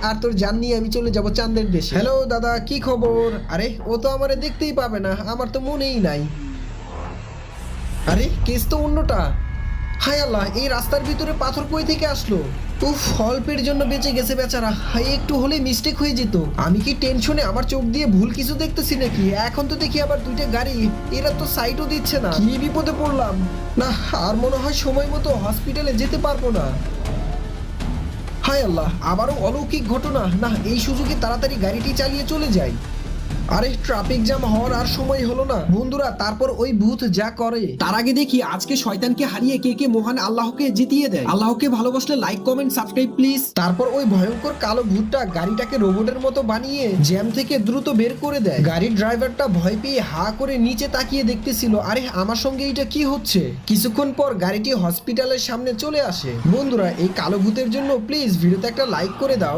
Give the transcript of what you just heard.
আর তোর জান নিয়ে আমি চলে যাব চাঁদের দেশে। হ্যালো দাদা, কি খবর? আরে ও তো আমারে দেখতেই পাবে না, আমার তো মনেই নাই। আরে কেস তো অন্যটা। হায় আল্লাহ, এই রাস্তার ভিতরে পাথর কই থেকে আসলো? উফ, অল্পের জন্য বেঁচে গেছে বেচারা। হাই, একটু হলে মিস্টেক হয়ে যেত। আমি কি টেনশনে আমার চোখ দিয়ে ভুল কিছু দেখতেছি নাকি? এখন তো দেখি আবার দুইটা গাড়ি, এরা তো সাইডও দিচ্ছে না। কি বিপদে পড়লাম! না, আর মনে হয় সময় মতো হসপিটালে যেতে পারবো না। হায় আল্লাহ, আবারও অলৌকিক ঘটনা। না, এই সুযোগে তাড়াতাড়ি গাড়িটি চালিয়ে চলে যাই। আরে ট্রাফিক জ্যাম হওয়ার আর সময় হলো না বন্ধুরা। তারপর ওই ভূত যা করে, তার আগে দেখি আজকে শয়তানকে হারিয়ে কে কে মহান আল্লাহকে জিতিয়ে দেয়। আল্লাহকে ভালোবাসলে লাইক কমেন্ট সাবস্ক্রাইব প্লিজ। তারপর ওই ভয়ঙ্কর কালো ভূতটা গাড়িটাকে রোবটের মতো বানিয়ে জ্যাম থেকে দ্রুত বের করে দেয়। গাড়ির ড্রাইভারটা ভয় পেয়ে হা করে নিচে তাকিয়ে দেখতেছিল, আরে আমার সঙ্গে এটা কি হচ্ছে। কিছুক্ষণ পর গাড়িটি হসপিটালের সামনে চলে আসে। বন্ধুরা, এই কালো ভূতের জন্য প্লিজ ভিডিওতে একটা লাইক করে দাও।